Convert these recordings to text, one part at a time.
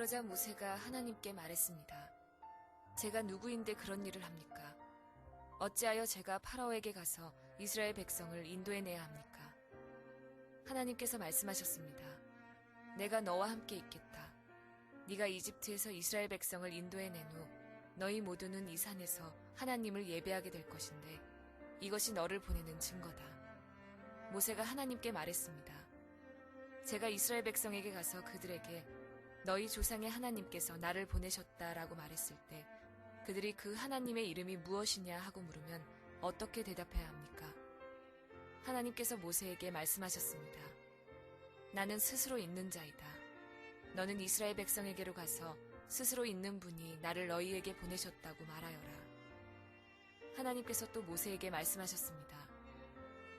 그러자 모세가 하나님께 말했습니다. 제가 누구인데 그런 일을 합니까? 어찌하여 제가 파라오에게 가서 이스라엘 백성을 인도해내야 합니까? 하나님께서 말씀하셨습니다. 내가 너와 함께 있겠다. 네가 이집트에서 이스라엘 백성을 인도해낸 후 너희 모두는 이 산에서 하나님을 예배하게 될 것인데 이것이 너를 보내는 증거다. 모세가 하나님께 말했습니다. 제가 이스라엘 백성에게 가서 그들에게 너희 조상의 하나님께서 나를 보내셨다라고 말했을 때 그들이 그 하나님의 이름이 무엇이냐 하고 물으면 어떻게 대답해야 합니까? 하나님께서 모세에게 말씀하셨습니다. 나는 스스로 있는 자이다. 너는 이스라엘 백성에게로 가서 스스로 있는 분이 나를 너희에게 보내셨다고 말하여라. 하나님께서 또 모세에게 말씀하셨습니다.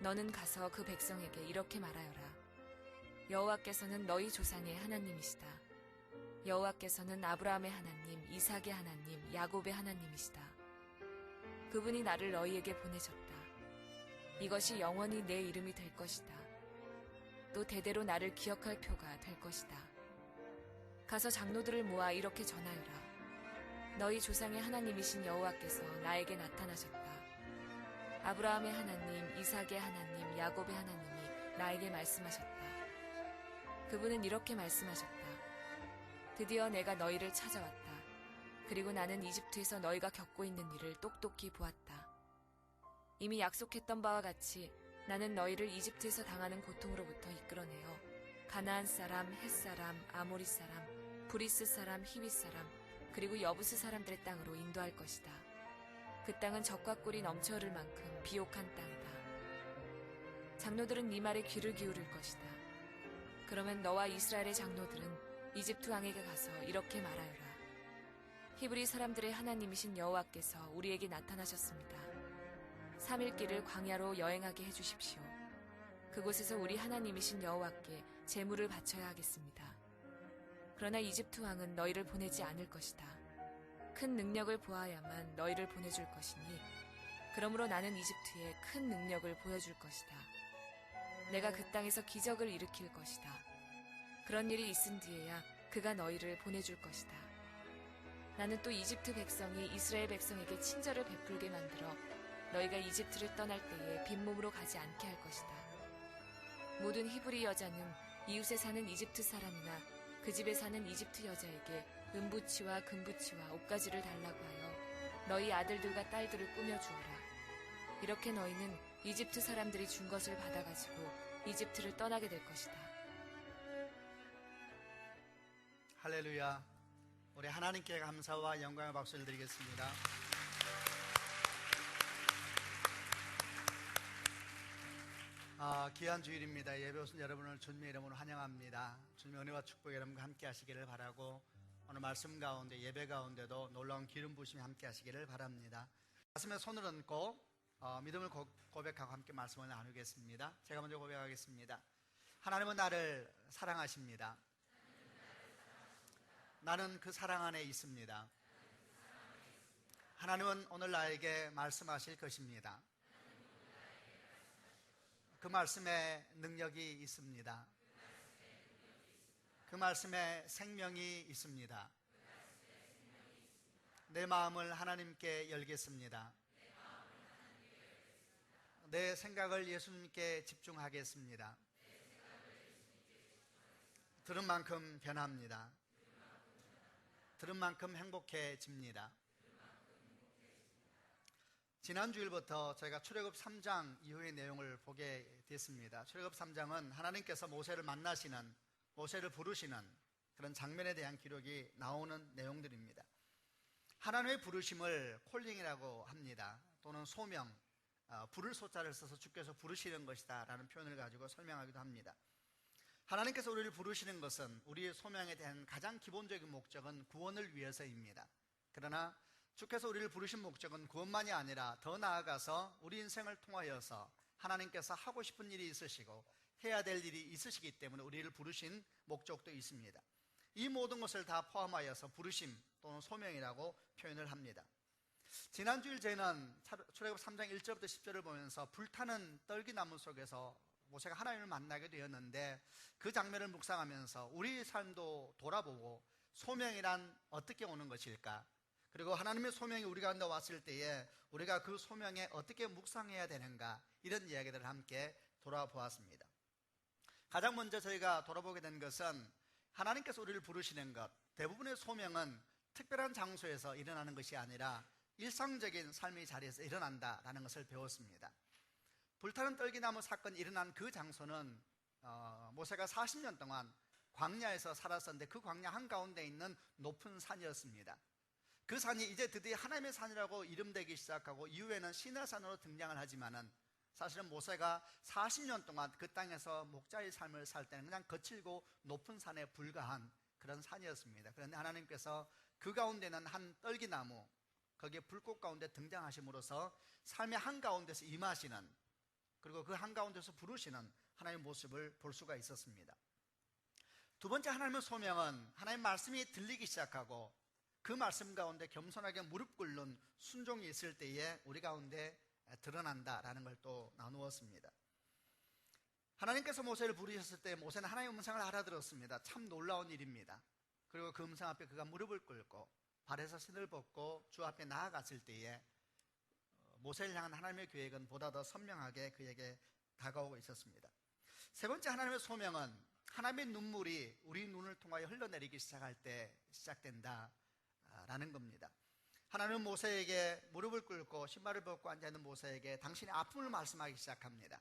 너는 가서 그 백성에게 이렇게 말하여라. 여호와께서는 너희 조상의 하나님이시다. 여호와께서는 아브라함의 하나님, 이삭의 하나님, 야곱의 하나님이시다. 그분이 나를 너희에게 보내셨다. 이것이 영원히 내 이름이 될 것이다. 또 대대로 나를 기억할 표가 될 것이다. 가서 장로들을 모아 이렇게 전하여라. 너희 조상의 하나님이신 여호와께서 나에게 나타나셨다. 아브라함의 하나님, 이삭의 하나님, 야곱의 하나님이 나에게 말씀하셨다. 그분은 이렇게 말씀하셨다. 드디어 내가 너희를 찾아왔다. 그리고 나는 이집트에서 너희가 겪고 있는 일을 똑똑히 보았다. 이미 약속했던 바와 같이 나는 너희를 이집트에서 당하는 고통으로부터 이끌어내어 가나안 사람, 헷 사람, 아모리 사람, 브리스 사람, 히윗 사람, 그리고 여부스 사람들의 땅으로 인도할 것이다. 그 땅은 젖과 꿀이 넘쳐 흐를 만큼 비옥한 땅이다. 장로들은 네 말에 귀를 기울일 것이다. 그러면 너와 이스라엘의 장로들은 이집트 왕에게 가서 이렇게 말하여라. 히브리 사람들의 하나님이신 여호와께서 우리에게 나타나셨습니다. 3일 길을 광야로 여행하게 해주십시오. 그곳에서 우리 하나님이신 여호와께 제물을 바쳐야 하겠습니다. 그러나 이집트 왕은 너희를 보내지 않을 것이다. 큰 능력을 보아야만 너희를 보내줄 것이니 그러므로 나는 이집트에 큰 능력을 보여줄 것이다. 내가 그 땅에서 기적을 일으킬 것이다. 그런 일이 있은 뒤에야 그가 너희를 보내줄 것이다. 나는 또 이집트 백성이 이스라엘 백성에게 친절을 베풀게 만들어 너희가 이집트를 떠날 때에 빈몸으로 가지 않게 할 것이다. 모든 히브리 여자는 이웃에 사는 이집트 사람이나 그 집에 사는 이집트 여자에게 은부치와 금부치와 옷가지를 달라고 하여 너희 아들들과 딸들을 꾸며주어라. 이렇게 너희는 이집트 사람들이 준 것을 받아가지고 이집트를 떠나게 될 것이다. 할렐루야. 우리 하나님께 감사와 영광의 박수를 드리겠습니다. 귀한 주일입니다. 예배 오신 여러분을 주님의 이름으로 환영합니다. 주님의 은혜와 축복이 여러분과 함께 하시기를 바라고 오늘 말씀 가운데 예배 가운데도 놀라운 기름 부으심이 함께 하시기를 바랍니다. 가슴에 손을 얹고 믿음을 고백하고 함께 말씀을 나누겠습니다. 제가 먼저 고백하겠습니다. 하나님은 나를 사랑하십니다. 나는 그 사랑 안에 있습니다. 하나님은 오늘 나에게 말씀하실 것입니다. 그 말씀에 능력이 있습니다. 그 말씀에 생명이 있습니다. 내 마음을 하나님께 열겠습니다. 내 생각을 예수님께 집중하겠습니다. 들은 만큼 변합니다. 들은 만큼 행복해집니다. 지난 주일부터 저희가 출애굽 3장 이후의 내용을 보게 됐습니다. 출애굽 3장은 하나님께서 모세를 만나시는, 모세를 부르시는 그런 장면에 대한 기록이 나오는 내용들입니다. 하나님의 부르심을 콜링이라고 합니다. 또는 소명, 부를 소자를 써서 주께서 부르시는 것이다 라는 표현을 가지고 설명하기도 합니다. 하나님께서 우리를 부르시는 것은 우리의 소명에 대한 가장 기본적인 목적은 구원을 위해서입니다. 그러나 주께서 우리를 부르신 목적은 구원만이 아니라 더 나아가서 우리 인생을 통하여서 하나님께서 하고 싶은 일이 있으시고 해야 될 일이 있으시기 때문에 우리를 부르신 목적도 있습니다. 이 모든 것을 다 포함하여서 부르심 또는 소명이라고 표현을 합니다. 지난주일 저희는 출애굽 3장 1절부터 10절을 보면서 불타는 떨기나무 속에서 모세가 하나님을 만나게 되었는데 그 장면을 묵상하면서 우리 삶도 돌아보고 소명이란 어떻게 오는 것일까? 그리고 하나님의 소명이 우리 가운데 왔을 때에 우리가 그 소명에 어떻게 묵상해야 되는가? 이런 이야기들을 함께 돌아보았습니다. 가장 먼저 저희가 돌아보게 된 것은 하나님께서 우리를 부르시는 것, 대부분의 소명은 특별한 장소에서 일어나는 것이 아니라 일상적인 삶의 자리에서 일어난다라는 것을 배웠습니다. 불타는 떨기나무 사건이 일어난 그 장소는 모세가 40년 동안 광야에서 살았었는데 그 광야 한가운데 있는 높은 산이었습니다. 그 산이 이제 드디어 하나님의 산이라고 이름되기 시작하고 이후에는 시내산으로 등장을 하지만은 사실은 모세가 40년 동안 그 땅에서 목자의 삶을 살 때는 그냥 거칠고 높은 산에 불과한 그런 산이었습니다. 그런데 하나님께서 그 가운데는 한 떨기나무, 거기에 불꽃 가운데 등장하심으로써 삶의 한가운데서 임하시는, 그리고 그 한가운데서 부르시는 하나님의 모습을 볼 수가 있었습니다. 두 번째 하나님의 소명은 하나님의 말씀이 들리기 시작하고 그 말씀 가운데 겸손하게 무릎 꿇는 순종이 있을 때에 우리 가운데 드러난다라는 걸 또 나누었습니다. 하나님께서 모세를 부르셨을 때 모세는 하나님의 음성을 알아들었습니다. 참 놀라운 일입니다. 그리고 그 음성 앞에 그가 무릎을 꿇고 발에서 신을 벗고 주 앞에 나아갔을 때에 모세를 향한 하나님의 계획은 보다 더 선명하게 그에게 다가오고 있었습니다. 세 번째 하나님의 소명은 하나님의 눈물이 우리 눈을 통하여 흘러내리기 시작할 때 시작된다라는 겁니다. 하나님은 모세에게 무릎을 꿇고 신발을 벗고 앉아있는 모세에게 당신의 아픔을 말씀하기 시작합니다.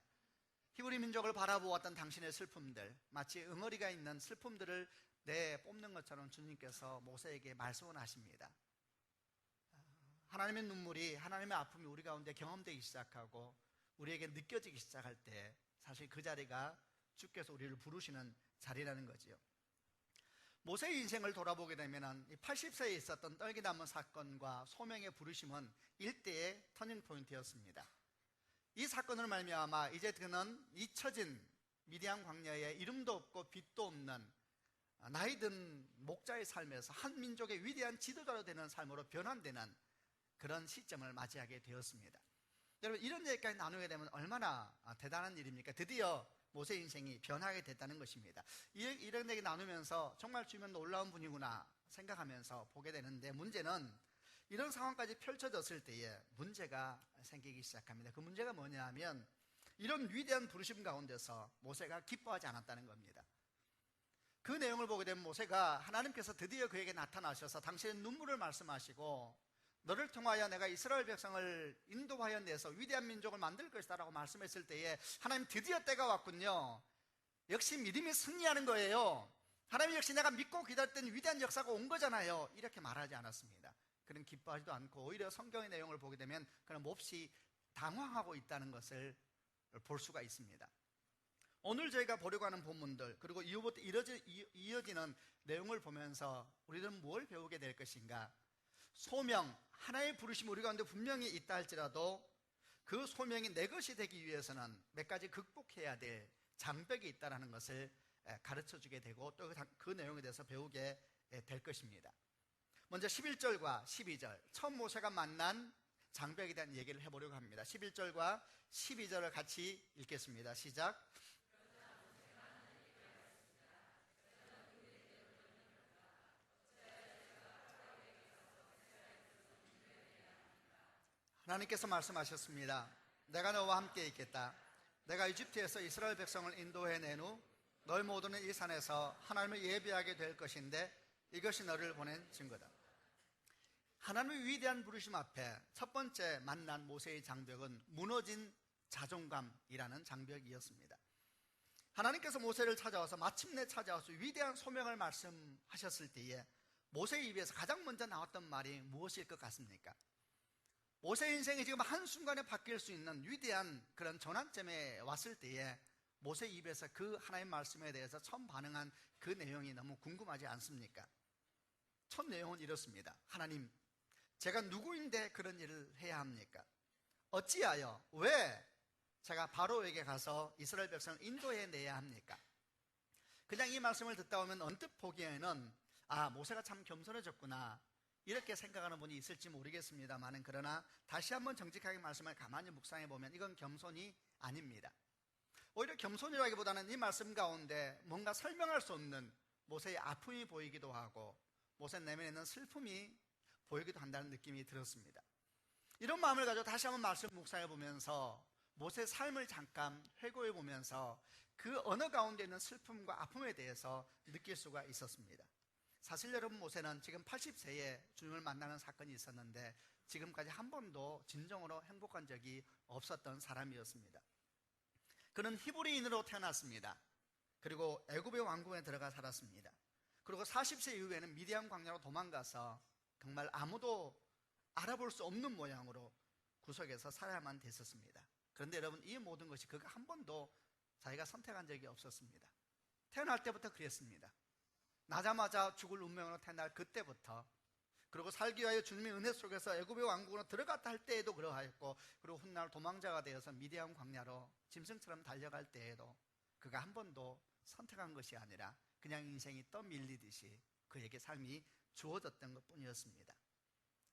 히브리 민족을 바라보았던 당신의 슬픔들, 마치 응어리가 있는 슬픔들을 내뿜는 것처럼 주님께서 모세에게 말씀을 하십니다. 하나님의 눈물이, 하나님의 아픔이 우리 가운데 경험되기 시작하고 우리에게 느껴지기 시작할 때 사실 그 자리가 주께서 우리를 부르시는 자리라는 거지요. 모세의 인생을 돌아보게 되면 80세에 있었던 떨기나무 사건과 소명의 부르심은 일대의 터닝포인트였습니다. 이 사건을 말미암아 이제 그는 잊혀진 미디안 광야에 이름도 없고 빛도 없는 나이 든 목자의 삶에서 한 민족의 위대한 지도자로 되는 삶으로 변환되는 그런 시점을 맞이하게 되었습니다. 여러분, 이런 얘기까지 나누게 되면 얼마나 대단한 일입니까? 드디어 모세 인생이 변하게 됐다는 것입니다. 이런 얘기 나누면서 정말 주면 놀라운 분이구나 생각하면서 보게 되는데, 문제는 이런 상황까지 펼쳐졌을 때에 문제가 생기기 시작합니다. 그 문제가 뭐냐 하면 이런 위대한 부르심 가운데서 모세가 기뻐하지 않았다는 겁니다. 그 내용을 보게 되면 모세가 하나님께서 드디어 그에게 나타나셔서 당신의 눈물을 말씀하시고 너를 통하여 내가 이스라엘 백성을 인도하여 내서 위대한 민족을 만들 것이다 라고 말씀했을 때에 하나님 드디어 때가 왔군요. 역시 믿음이 승리하는 거예요. 하나님 역시 내가 믿고 기다렸던 위대한 역사가 온 거잖아요. 이렇게 말하지 않았습니다. 그는 기뻐하지도 않고 오히려 성경의 내용을 보게 되면 그는 몹시 당황하고 있다는 것을 볼 수가 있습니다. 오늘 저희가 보려고 하는 본문들, 그리고 이후부터 이어지는 내용을 보면서 우리는 뭘 배우게 될 것인가? 소명, 하나의 부르심이 우리 가운데 분명히 있다 할지라도 그 소명이 내 것이 되기 위해서는 몇 가지 극복해야 될 장벽이 있다는 것을 가르쳐주게 되고 또 그 내용에 대해서 배우게 될 것입니다. 먼저 11절과 12절, 처음 모세가 만난 장벽에 대한 얘기를 해보려고 합니다. 11절과 12절을 같이 읽겠습니다. 시작. 하나님께서 말씀하셨습니다. 내가 너와 함께 있겠다. 내가 이집트에서 이스라엘 백성을 인도해낸 후 너희 모두는 이 산에서 하나님을 예배하게 될 것인데 이것이 너를 보낸 증거다. 하나님의 위대한 부르심 앞에 첫 번째 만난 모세의 장벽은 무너진 자존감이라는 장벽이었습니다. 하나님께서 모세를 찾아와서 마침내 찾아와서 위대한 소명을 말씀하셨을 때에 모세의 입에서 가장 먼저 나왔던 말이 무엇일 것 같습니까? 모세의 인생이 지금 한순간에 바뀔 수 있는 위대한 그런 전환점에 왔을 때에 모세의 입에서 그 하나님의 말씀에 대해서 처음 반응한 그 내용이 너무 궁금하지 않습니까? 첫 내용은 이렇습니다. 하나님, 제가 누구인데 그런 일을 해야 합니까? 어찌하여, 왜 제가 바로에게 가서 이스라엘 백성을 인도해내야 합니까? 그냥 이 말씀을 듣다 보면 언뜻 보기에는 모세가 참 겸손해졌구나 이렇게 생각하는 분이 있을지 모르겠습니다만, 그러나 다시 한번 정직하게 말씀을 가만히 묵상해 보면 이건 겸손이 아닙니다. 오히려 겸손이라기보다는 이 말씀 가운데 뭔가 설명할 수 없는 모세의 아픔이 보이기도 하고 모세 내면에 있는 슬픔이 보이기도 한다는 느낌이 들었습니다. 이런 마음을 가지고 다시 한번 말씀 묵상해 보면서 모세의 삶을 잠깐 회고해 보면서 그 언어 가운데 있는 슬픔과 아픔에 대해서 느낄 수가 있었습니다. 사실 여러분, 모세는 지금 80세에 주님을 만나는 사건이 있었는데 지금까지 한 번도 진정으로 행복한 적이 없었던 사람이었습니다. 그는 히브리인으로 태어났습니다. 그리고 애굽의 왕궁에 들어가 살았습니다. 그리고 40세 이후에는 미디안 광야로 도망가서 정말 아무도 알아볼 수 없는 모양으로 구석에서 살아야만 됐었습니다. 그런데 여러분, 이 모든 것이 그가 한 번도 자기가 선택한 적이 없었습니다. 태어날 때부터 그랬습니다. 나자마자 죽을 운명으로 태어날 그때부터, 그리고 살기 위하여 주님의 은혜 속에서 애굽의 왕국으로 들어갔다 할 때에도 그러하였고, 그리고 훗날 도망자가 되어서 미디안 광야로 짐승처럼 달려갈 때에도 그가 한 번도 선택한 것이 아니라 그냥 인생이 떠밀리듯이 그에게 삶이 주어졌던 것뿐이었습니다.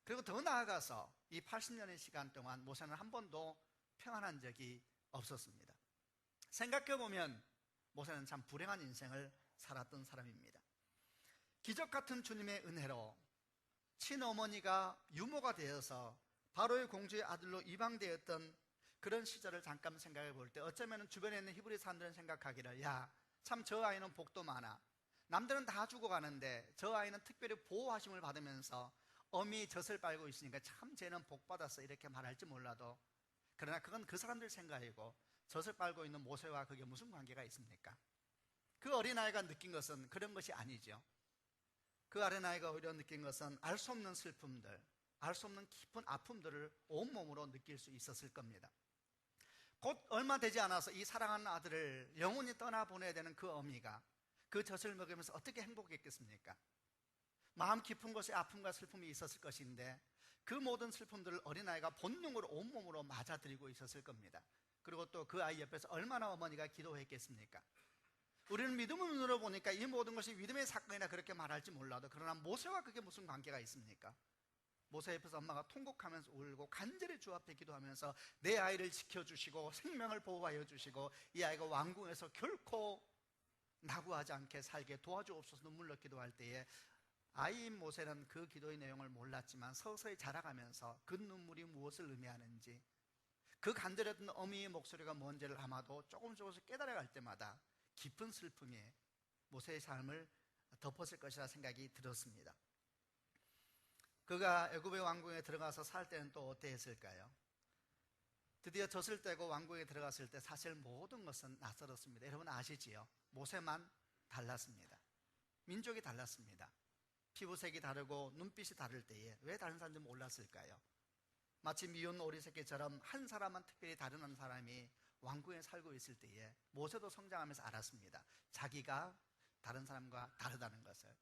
그리고 더 나아가서 이 80년의 시간 동안 모세는 한 번도 평안한 적이 없었습니다. 생각해보면 모세는 참 불행한 인생을 살았던 사람입니다. 기적 같은 주님의 은혜로 친어머니가 유모가 되어서 바로의 공주의 아들로 입양되었던 그런 시절을 잠깐 생각해 볼 때, 어쩌면 주변에 있는 히브리 사람들은 생각하기를, 야, 참 저 아이는 복도 많아. 남들은 다 죽어가는데 저 아이는 특별히 보호하심을 받으면서 어미 젖을 빨고 있으니까 참 쟤는 복 받았어, 이렇게 말할지 몰라도, 그러나 그건 그 사람들 생각이고 젖을 빨고 있는 모세와 그게 무슨 관계가 있습니까? 그 어린아이가 느낀 것은 그런 것이 아니죠. 그 어린아이가 오히려 느낀 것은 알 수 없는 슬픔들, 알 수 없는 깊은 아픔들을 온몸으로 느낄 수 있었을 겁니다. 곧 얼마 되지 않아서 이 사랑하는 아들을 영원히 떠나보내야 되는 그 어미가 그 젖을 먹으면서 어떻게 행복했겠습니까? 마음 깊은 곳에 아픔과 슬픔이 있었을 것인데 그 모든 슬픔들을 어린아이가 본능으로 온몸으로 맞아들이고 있었을 겁니다. 그리고 또 그 아이 옆에서 얼마나 어머니가 기도했겠습니까? 우리는 믿음의 눈으로 보니까 이 모든 것이 믿음의 사건이나 그렇게 말할지 몰라도, 그러나 모세와 그게 무슨 관계가 있습니까? 모세 옆에서 엄마가 통곡하면서 울고 간절히 주 앞에 기도하면서 내 아이를 지켜주시고 생명을 보호하여 주시고 이 아이가 왕궁에서 결코 낙오하지 않게 살게 도와주옵소서 눈물로 기도할 때에, 아이인 모세는 그 기도의 내용을 몰랐지만 서서히 자라가면서 그 눈물이 무엇을 의미하는지, 그 간절했던 어미의 목소리가 뭔지를 아마도 조금씩 깨달아갈 때마다 깊은 슬픔이 모세의 삶을 덮었을 것이라 생각이 들었습니다. 그가 애굽의 왕궁에 들어가서 살 때는 또 어떻게 했을까요? 드디어 젖을 떼고 왕궁에 들어갔을 때 사실 모든 것은 낯설었습니다. 여러분 아시지요? 모세만 달랐습니다. 민족이 달랐습니다. 피부색이 다르고 눈빛이 다를 때에 왜 다른 사람인지 몰랐을까요? 마치 미운 오리 새끼처럼 한 사람만 특별히 다른 한 사람이 왕궁에 살고 있을 때에 모세도 성장하면서 알았습니다. 자기가 다른 사람과 다르다는 것을.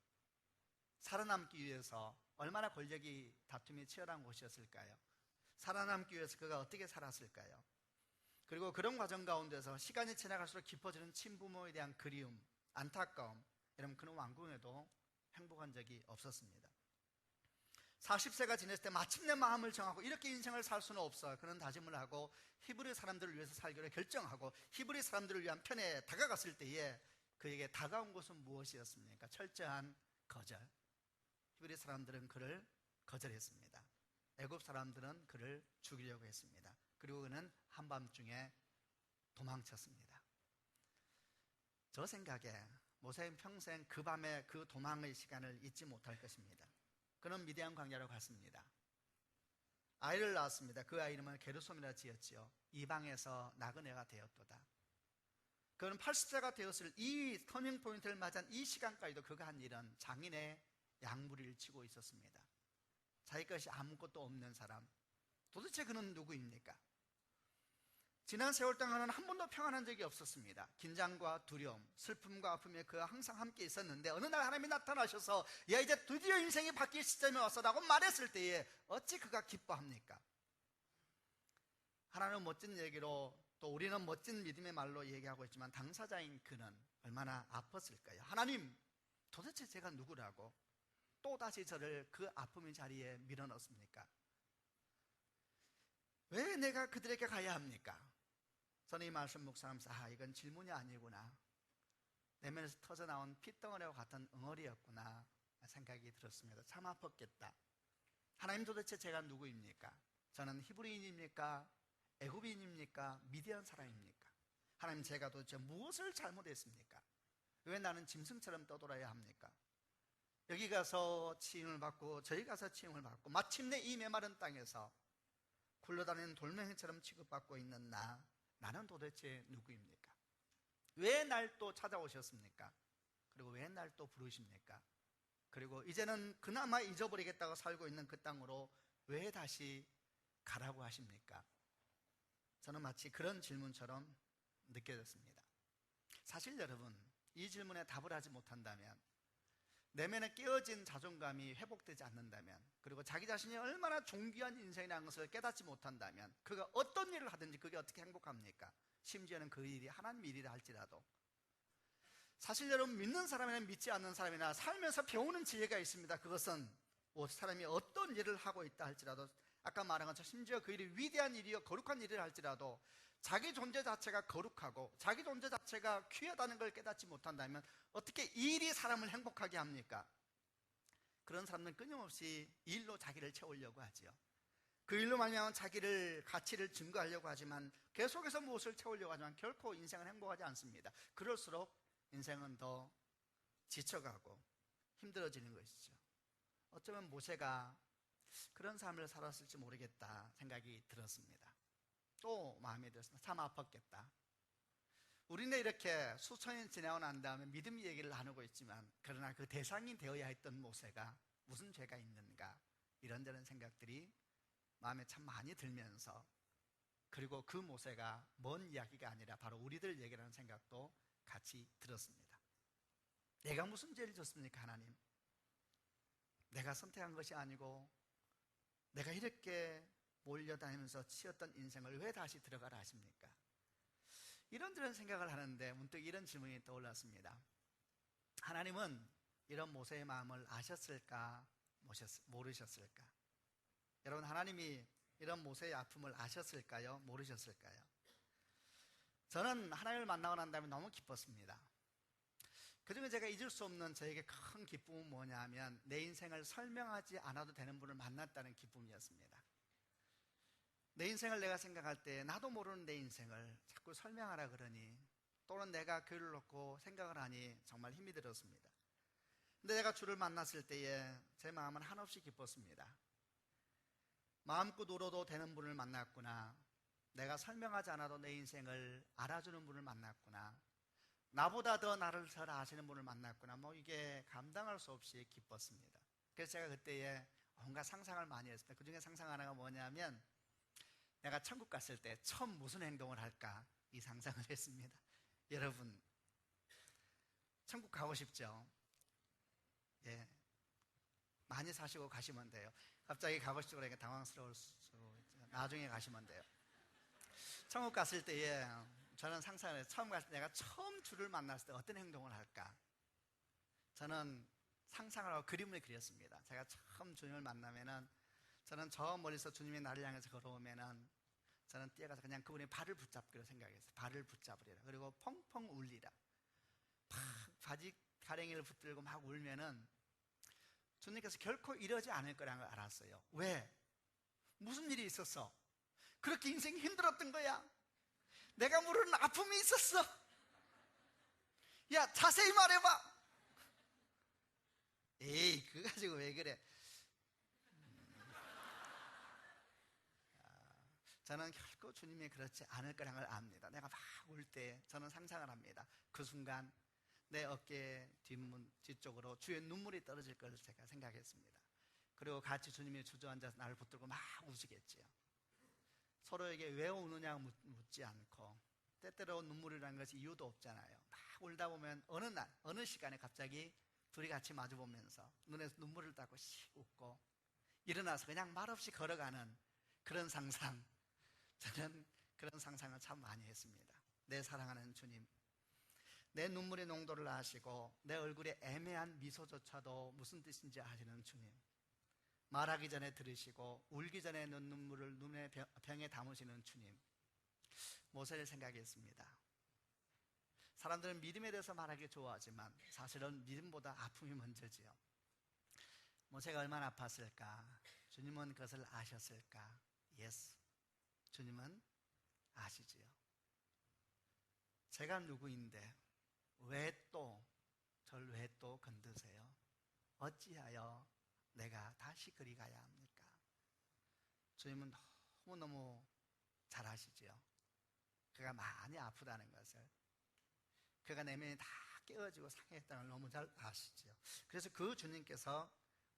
살아남기 위해서 얼마나 권력이 다툼이 치열한 곳이었을까요? 살아남기 위해서 그가 어떻게 살았을까요? 그리고 그런 과정 가운데서 시간이 지나갈수록 깊어지는 친부모에 대한 그리움, 안타까움, 여러분 그는 왕궁에도 행복한 적이 없었습니다. 40세가 지냈을 때 마침내 마음을 정하고 이렇게 인생을 살 수는 없어, 그런 다짐을 하고 히브리 사람들을 위해서 살기로 결정하고 히브리 사람들을 위한 편에 다가갔을 때에 그에게 다가온 것은 무엇이었습니까? 철저한 거절. 히브리 사람들은 그를 거절했습니다. 애굽 사람들은 그를 죽이려고 했습니다. 그리고 그는 한밤중에 도망쳤습니다. 저 생각에 모세는 평생 그 밤에 그 도망의 시간을 잊지 못할 것입니다. 그는 미디안 광야로 갔습니다. 아이를 낳았습니다. 그 아이 이름은 게르솜이라 지었지요. 이방에서 나그네가 되었도다. 그는 80세가 되었을 이 터닝 포인트를 맞은 이 시간까지도 그가 한 일은 장인의 양무리를 치고 있었습니다. 자기 것이 아무것도 없는 사람, 도대체 그는 누구입니까? 지난 세월 동안은 한 번도 평안한 적이 없었습니다. 긴장과 두려움, 슬픔과 아픔에 그가 항상 함께 있었는데 어느 날 하나님이 나타나셔서 야 이제 드디어 인생이 바뀔 시점이 왔어 라고 말했을 때에 어찌 그가 기뻐합니까? 하나는 멋진 얘기로, 또 우리는 멋진 믿음의 말로 얘기하고 있지만 당사자인 그는 얼마나 아팠을까요? 하나님, 도대체 제가 누구라고 또다시 저를 그 아픔의 자리에 밀어넣습니까? 왜 내가 그들에게 가야 합니까? 저는 이 말씀 묵상하면서 이건 질문이 아니구나, 내면에서 터져나온 핏덩어리와 같은 응어리였구나 생각이 들었습니다. 참 아팠겠다. 하나님, 도대체 제가 누구입니까? 저는 히브리인입니까? 애굽인입니까? 미디안 사람입니까? 하나님, 제가 도대체 무엇을 잘못했습니까? 왜 나는 짐승처럼 떠돌아야 합니까? 여기 가서 치임을 받고 저기 가서 치임을 받고 마침내 이 메마른 땅에서 굴러다니는 돌멩이처럼 취급받고 있는 나는 도대체 누구입니까? 왜 날 또 찾아오셨습니까? 그리고 왜 날 또 부르십니까? 그리고 이제는 그나마 잊어버리겠다고 살고 있는 그 땅으로 왜 다시 가라고 하십니까? 저는 마치 그런 질문처럼 느껴졌습니다. 사실 여러분, 이 질문에 답을 하지 못한다면, 내면에 깨어진 자존감이 회복되지 않는다면, 그리고 자기 자신이 얼마나 존귀한 인생이라는 것을 깨닫지 못한다면, 그가 어떤 일을 하든지 그게 어떻게 행복합니까? 심지어는 그 일이 하나님 일이라 할지라도. 사실 여러분, 믿는 사람이나 믿지 않는 사람이나 살면서 배우는 지혜가 있습니다. 그것은 사람이 어떤 일을 하고 있다 할지라도, 아까 말한 것처럼 심지어 그 일이 위대한 일이요 거룩한 일이라 할지라도 자기 존재 자체가 거룩하고 자기 존재 자체가 귀하다는 걸 깨닫지 못한다면 어떻게 이 일이 사람을 행복하게 합니까? 그런 사람들은 끊임없이 일로 자기를 채우려고 하지요. 그 일로 말미암아 자기를 가치를 증거하려고 하지만, 계속해서 무엇을 채우려고 하지만 결코 인생은 행복하지 않습니다. 그럴수록 인생은 더 지쳐가고 힘들어지는 것이죠. 어쩌면 모세가 그런 삶을 살았을지 모르겠다 생각이 들었습니다. 또 마음에 들었습니다. 참 아팠겠다. 우리는 이렇게 수천년 지나고 난 다음에 믿음 얘기를 나누고 있지만, 그러나 그 대상이 되어야 했던 모세가 무슨 죄가 있는가, 이런저런 생각들이 마음에 참 많이 들면서, 그리고 그 모세가 먼 이야기가 아니라 바로 우리들 얘기라는 생각도 같이 들었습니다. 내가 무슨 죄를 졌습니까, 하나님? 내가 선택한 것이 아니고 내가 이렇게 몰려다니면서 치었던 인생을 왜 다시 들어가라 하십니까? 이런저런 생각을 하는데 문득 이런 질문이 떠올랐습니다. 하나님은 이런 모세의 마음을 아셨을까, 모르셨을까? 여러분, 하나님이 이런 모세의 아픔을 아셨을까요, 모르셨을까요? 저는 하나님을 만나고 난 다음에 너무 기뻤습니다. 그중에 제가 잊을 수 없는 저에게 큰 기쁨은 뭐냐면, 내 인생을 설명하지 않아도 되는 분을 만났다는 기쁨이었습니다. 내 인생을 내가 생각할 때 나도 모르는 내 인생을 자꾸 설명하라 그러니, 또는 내가 글을 놓고 생각을 하니 정말 힘이 들었습니다. 근데 내가 주를 만났을 때에 제 마음은 한없이 기뻤습니다. 마음껏 울어도 되는 분을 만났구나, 내가 설명하지 않아도 내 인생을 알아주는 분을 만났구나, 나보다 더 나를 잘 아시는 분을 만났구나, 이게 감당할 수 없이 기뻤습니다. 그래서 제가 그때에 온갖 상상을 많이 했습니다. 그 중에 상상 하나가 뭐냐면, 내가 천국 갔을 때 처음 무슨 행동을 할까, 이 상상을 했습니다. 여러분, 천국 가고 싶죠? 예, 많이 사시고 가시면 돼요. 갑자기 가고 싶고 그러니까 당황스러울 수 있죠. 나중에 가시면 돼요. 천국 갔을 때에 저는 상상을 해서, 처음 갔을 때 내가 처음 주를 만났을 때 어떤 행동을 할까, 저는 상상을 하고 그림을 그렸습니다. 제가 처음 주님을 만나면은, 저는 저 멀리서 주님이 나를 향해서 걸어오면은 저는 뛰어가서 그냥 그분의 발을 붙잡기로 생각했어요. 발을 붙잡으리라. 그리고 펑펑 울리라. 팍 바지 가랭이를 붙들고 막 울면은 주님께서 결코 이러지 않을 거라는 걸 알았어요. 왜? 무슨 일이 있었어? 그렇게 인생이 힘들었던 거야. 내가 모르는 아픔이 있었어. 야, 자세히 말해봐. 에이, 그거 가지고 왜 그래? 저는 결코 주님이 그렇지 않을 거라는 걸 압니다. 내가 막 울 때 저는 상상을 합니다. 그 순간 내 어깨 뒤쪽으로 주의 눈물이 떨어질 걸 제가 생각했습니다. 그리고 같이 주님이 주저앉아서 나를 붙들고 막 우시겠지요. 서로에게 왜 우느냐 묻지 않고, 때때로 눈물이라는 것이 이유도 없잖아요. 막 울다 보면 어느 날, 어느 시간에 갑자기 둘이 같이 마주보면서 눈에서 눈물을 닦고 씩 웃고 일어나서 그냥 말없이 걸어가는 그런 상상, 저는 그런 상상을 참 많이 했습니다. 내 사랑하는 주님, 내 눈물의 농도를 아시고 내 얼굴에 애매한 미소조차도 무슨 뜻인지 아시는 주님, 말하기 전에 들으시고 울기 전에 눈물을 눈의 병에 담으시는 주님, 모세를 생각했습니다. 사람들은 믿음에 대해서 말하기 좋아하지만 사실은 믿음보다 아픔이 먼저지요. 모세가 얼마나 아팠을까? 주님은 그것을 아셨을까? 예스. 주님은 아시지요. 제가 누구인데 절 왜 또 건드세요? 어찌하여 내가 다시 그리 가야 합니까? 주님은 너무너무 잘 아시지요. 그가 많이 아프다는 것을, 그가 내면이 다 깨어지고 상했다는 걸 너무 잘 아시지요. 그래서 그 주님께서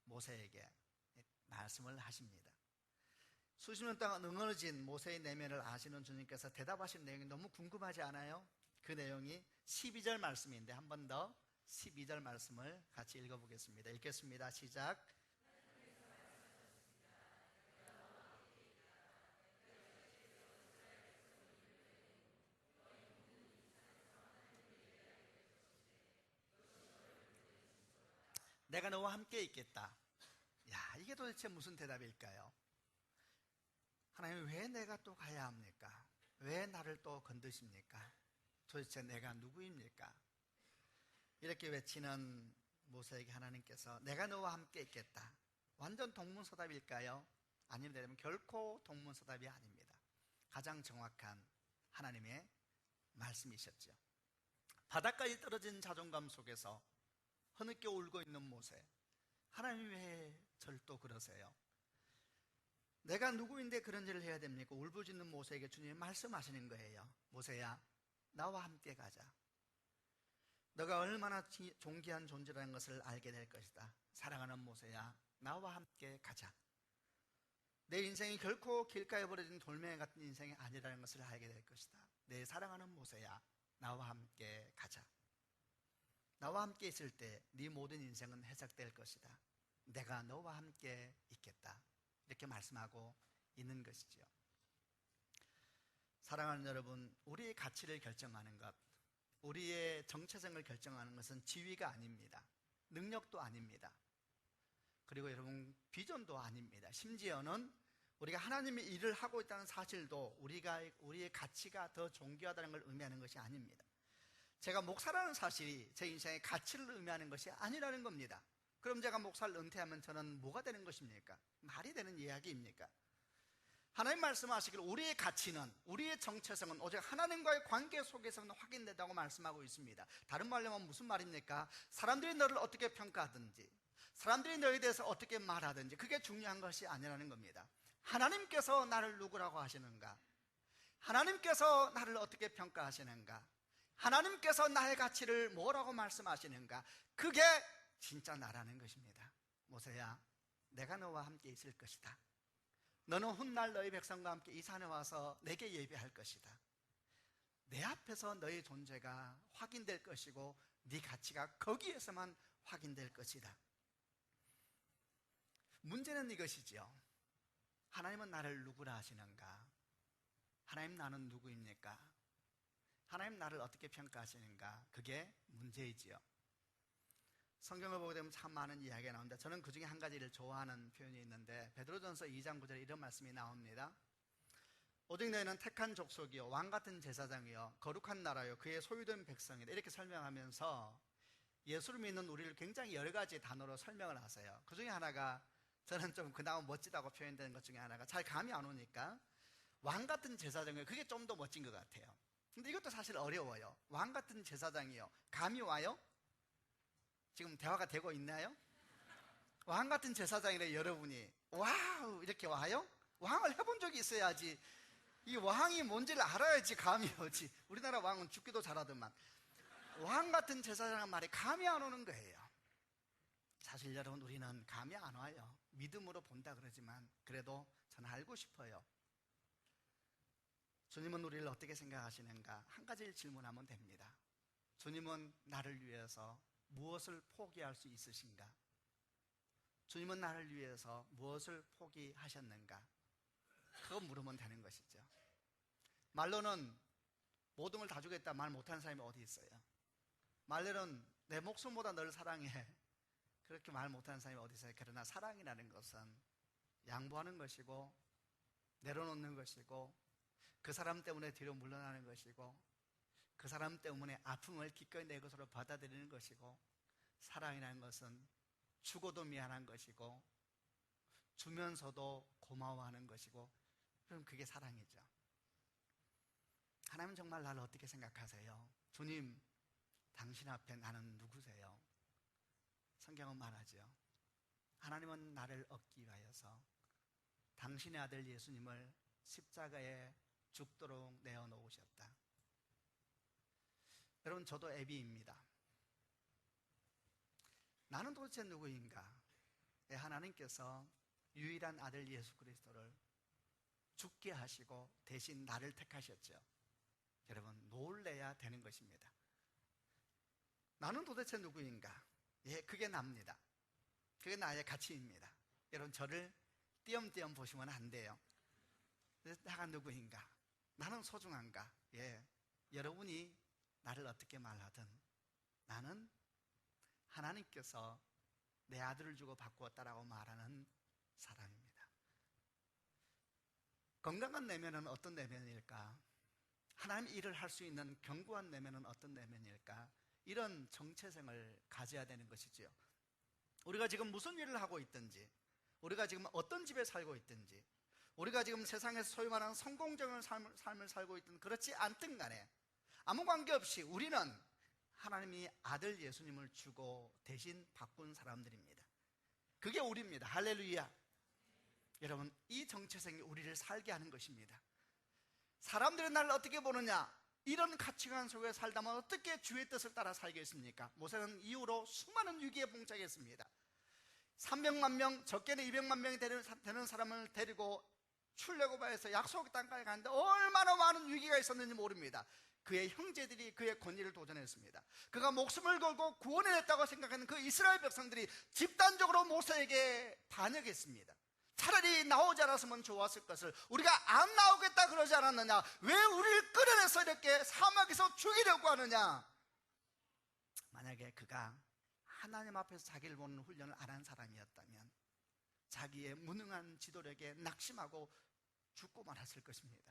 모세에게 말씀을 하십니다. 수십 년 동안 응어진 모세의 내면을 아시는 주님께서 대답하신 내용이 너무 궁금하지 않아요? 그 내용이 12절 말씀인데 한 번 더 12절 말씀을 같이 읽어보겠습니다. 읽겠습니다. 시작. 내가 너와 함께 있겠다. 야, 이게 도대체 무슨 대답일까요? 하나님, 왜 내가 또 가야 합니까? 왜 나를 또 건드십니까? 도대체 내가 누구입니까? 이렇게 외치는 모세에게 하나님께서 내가 너와 함께 있겠다. 완전 동문서답일까요? 아닙니다. 결코 동문서답이 아닙니다. 가장 정확한 하나님의 말씀이셨죠. 바닥까지 떨어진 자존감 속에서 흐느껴 울고 있는 모세, 하나님 왜 저를 또 그러세요? 내가 누구인데 그런 일을 해야 됩니까? 울부짖는 모세에게 주님이 말씀하시는 거예요. 모세야, 나와 함께 가자. 너가 얼마나 존귀한 존재라는 것을 알게 될 것이다. 사랑하는 모세야, 나와 함께 가자. 내 인생이 결코 길가에 버려진 돌멩이 같은 인생이 아니라는 것을 알게 될 것이다. 내 사랑하는 모세야, 나와 함께 가자. 나와 함께 있을 때 네 모든 인생은 해석될 것이다. 내가 너와 함께 있겠다. 이렇게 말씀하고 있는 것이죠. 사랑하는 여러분, 우리의 가치를 결정하는 것, 우리의 정체성을 결정하는 것은 지위가 아닙니다. 능력도 아닙니다. 그리고 여러분, 비전도 아닙니다. 심지어는 우리가 하나님의 일을 하고 있다는 사실도 우리의 가치가 더 존귀하다는 걸 의미하는 것이 아닙니다. 제가 목사라는 사실이 제 인생의 가치를 의미하는 것이 아니라는 겁니다. 그럼 제가 목사를 은퇴하면 저는 뭐가 되는 것입니까? 말이 되는 이야기입니까? 하나님 말씀하시기를 우리의 가치는, 우리의 정체성은 오직 하나님과의 관계 속에서는 확인된다고 말씀하고 있습니다. 다른 말로 하면 무슨 말입니까? 사람들이 너를 어떻게 평가하든지, 사람들이 너에 대해서 어떻게 말하든지 그게 중요한 것이 아니라는 겁니다. 하나님께서 나를 누구라고 하시는가? 하나님께서 나를 어떻게 평가하시는가? 하나님께서 나의 가치를 뭐라고 말씀하시는가? 그게 진짜 나라는 것입니다. 모세야, 내가 너와 함께 있을 것이다. 너는 훗날 너희 백성과 함께 이 산에 와서 내게 예배할 것이다. 내 앞에서 너의 존재가 확인될 것이고 네 가치가 거기에서만 확인될 것이다. 문제는 이것이죠. 하나님은 나를 누구라 하시는가? 하나님, 나는 누구입니까? 하나님 나를 어떻게 평가하시는가? 그게 문제이지요. 성경을 보게 되면 참 많은 이야기가 나옵니다. 저는 그 중에 한 가지를 좋아하는 표현이 있는데 베드로전서 2장 9절에 이런 말씀이 나옵니다. 오직 너희는 택한 족속이요 왕같은 제사장이요 거룩한 나라요 그의 소유된 백성이다. 이렇게 설명하면서 예수를 믿는 우리를 굉장히 여러 가지 단어로 설명을 하세요. 그 중에 하나가, 저는 좀 그나마 멋지다고 표현되는 것 중에 하나가, 잘 감이 안 오니까 왕같은 제사장이요, 그게 좀 더 멋진 것 같아요. 근데 이것도 사실 어려워요. 왕같은 제사장이요, 감이 와요? 지금 대화가 되고 있나요? 왕같은 제사장이래. 여러분이 와우 이렇게 와요? 왕을 해본 적이 있어야지 이 왕이 뭔지를 알아야지 감이 오지. 우리나라 왕은 죽기도 잘하더만. 왕같은 제사장은 말이 감이 안 오는 거예요. 사실 여러분, 우리는 감이 안 와요. 믿음으로 본다 그러지만 그래도 저는 알고 싶어요. 주님은 우리를 어떻게 생각하시는가? 한 가지를 질문하면 됩니다. 주님은 나를 위해서 무엇을 포기할 수 있으신가? 주님은 나를 위해서 무엇을 포기하셨는가? 그거 물으면 되는 것이죠. 말로는 모든 걸 다 주겠다 말 못하는 사람이 어디 있어요? 말로는 내 목숨보다 너를 사랑해 그렇게 말 못하는 사람이 어디 있어요? 그러나 사랑이라는 것은 양보하는 것이고 내려놓는 것이고 그 사람 때문에 뒤로 물러나는 것이고 그 사람 때문에 아픔을 기꺼이 내 것으로 받아들이는 것이고, 사랑이라는 것은 주고도 미안한 것이고 주면서도 고마워하는 것이고, 그럼 그게 사랑이죠. 하나님 정말 나를 어떻게 생각하세요? 주님, 당신 앞에 나는 누구세요? 성경은 말하죠. 하나님은 나를 얻기 위하여서 당신의 아들 예수님을 십자가에 죽도록 내어놓으셨다. 여러분, 저도 애비입니다. 나는 도대체 누구인가? 하나님께서 유일한 아들 예수 그리스도를 죽게 하시고 대신 나를 택하셨죠. 여러분, 놀래야 되는 것입니다. 나는 도대체 누구인가? 그게 납니다. 그게 나의 가치입니다. 여러분, 저를 띄엄띄엄 보시면 안 돼요. 내가 누구인가? 나는 소중한가? 여러분이 나를 어떻게 말하든 나는 하나님께서 내 아들을 주고 바꾸었다라고 말하는 사람입니다. 건강한 내면은 어떤 내면일까? 하나님 일을 할 수 있는 견고한 내면은 어떤 내면일까? 이런 정체성을 가져야 되는 것이지요. 우리가 지금 무슨 일을 하고 있든지, 우리가 지금 어떤 집에 살고 있든지, 우리가 지금 세상에서 소위 말하는 성공적인 삶을 살고 있든 그렇지 않든 간에 아무 관계없이 우리는 하나님이 아들 예수님을 주고 대신 바꾼 사람들입니다. 그게 우리입니다. 할렐루야. 여러분, 이 정체성이 우리를 살게 하는 것입니다. 사람들이 나를 어떻게 보느냐, 이런 가치관 속에 살다면 어떻게 주의 뜻을 따라 살겠습니까? 모세는 이후로 수많은 위기에 봉착했습니다. 300만 명, 적게는 200만 명이 되는 사람을 데리고 출애굽해서 약속 땅까지 갔는데 얼마나 많은 위기가 있었는지 모릅니다. 그의 형제들이 그의 권위를 도전했습니다. 그가 목숨을 걸고 구원해냈다고 생각하는 그 이스라엘 백성들이 집단적으로 모세에게 반역했습니다. 차라리 나오지 않았으면 좋았을 것을 우리가 안 나오겠다 그러지 않았느냐? 왜 우리를 끌어내서 이렇게 사막에서 죽이려고 하느냐? 만약에 그가 하나님 앞에서 자기를 보는 훈련을 안 한 사람이었다면 자기의 무능한 지도력에 낙심하고 죽고 말았을 것입니다.